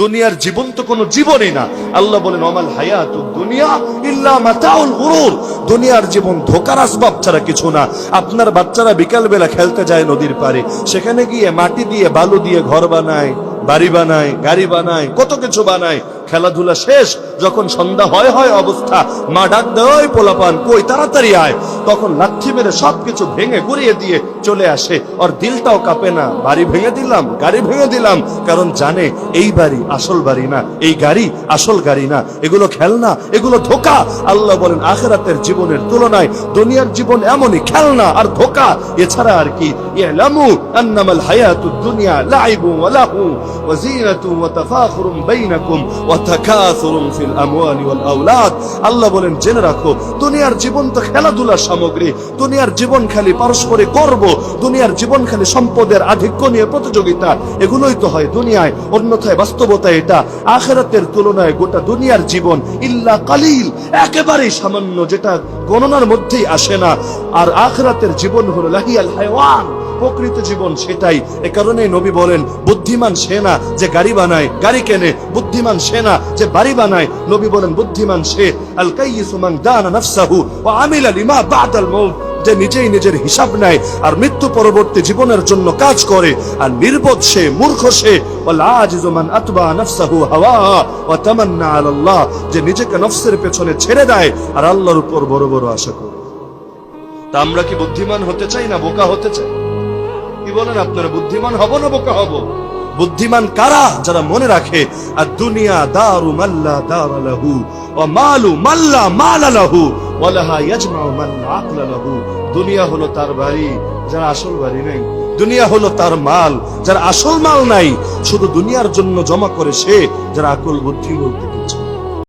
দুনিয়ার জীবন তো কোনো জীবনই না। আল্লাহ বলেন ওমাল হায়াতুদ দুনিয়া ইল্লা মাতাউল গুরুর, দুনিয়ার জীবন ধোঁকার আসবাব ছাড়া কিছু না। আপনার বাচ্চারা বিকাল বেলা খেলতে যায় নদীর পাড়ে, সেখানে গিয়ে মাটি দিয়ে বালু দিয়ে ঘর বানায়, বাড়ি বানায়, গাড়ি বানায়, কত কিছু বানায়। খেলাধুলা শেষ, যখন সন্ধ্যা হয় অবস্থা, মা ডাক দেয় পোলাপান কই তাড়াতাড়ি আয়, তখন লাথি মেরে সবকিছু ভেঙে গুড়িয়ে দিয়ে চলে আসে। ওর দিলটাও কাঁপে না, বাড়ি ভেঙে দিলাম, গাড়ি ভেঙে দিলাম, কারণ জানে এই বাড়ি আসল বাড়ি না, এই গাড়ি আসল গাড়ি না, এগুলো খেলনা, এগুলো ধোঁকা। আল্লাহ বলেন আখিরাতের জীবনের তুলনায় দুনিয়ার জীবন এমনই খেলনা আর ধোঁকা, এছাড়া আর কি। ইয়ালামু আন্নামাল হায়াতুদ দুনিয়া লাইবুন ওয়া লাহু ওয়া যিনাতুন ওয়া তাফাখুরুন বাইনাকুম ওয়া তাকাসুরুন ফিল আমওয়ালি ওয়াল আওলাদ। আল্লাহ বলেন জেনে রাখো দুনিয়ার জীবন তো খেলাধুলার সামগ্রী, দুনিয়ার জীবন খালি পারস্পরিক গর্ব, দুনিয়ার জীবন খালি সম্পদের আধিক্য নিয়ে প্রতিযোগিতা, এগুলোই তো হয় দুনিয়ায়। অন্যথায় বাস্তবতা এটা, আখিরাতের তুলনায় গোটা দুনিয়ার জীবন ইল্লা কালিল, একেবারেই সামান্য, যেটা গণনার মধ্যেই আসে না। আর আখিরাতের জীবন হলো লাহিয়াল হায়াওয়ান, প্রকৃত জীবন সেটাই। এ কারণে নবী বলেন বুদ্ধিমান সে না যে গাড়ি বানায়, গাড়ি কেনে, বুদ্ধিমান সে না যে বাড়ি বানায়। নবী বলেন বুদ্ধিমান সে আল কাইয়িসু মান দানা নাফসাহু ওয়া আমিলা লিমা বাদাল মাউত, যে নিজেই নিজের হিসাব নেয় আর মৃত্যু পরবর্তী জীবনের জন্য কাজ করে। আর নির্বোধ সে, মূর্খ সে ওয়াল আজিজু মান আতবা নাফসাহু হাওয়া ওয়া তামান্না আলাল্লাহ, যে নিজেকে নফসের পেছনে ছেড়ে দেয় আর আল্লাহর উপর বড় বড় আশা করে। তা আমরা কি বুদ্ধিমান হতে চাই না বোকা হতে চাই? কি বলেন আপনারা, বুদ্ধিমান হব না বোকা হব? বুদ্ধিমান কারা? যারা মনে রাখে আর দুনিয়া দারু মাল্লা দারা লাহু ওয়া মালু মাল্লা মালা লাহু ওয়া লাহা ইয়াজমাউ মান আকলা লাহু। দুনিয়া হলো তার বাড়ি, যার আসল বাড়ি নেই। দুনিয়া হলো তার মাল, যার আসল মাল নাই। শুধু দুনিয়ার জন্য জমা করে সে, যার আকল বুদ্ধি বলতে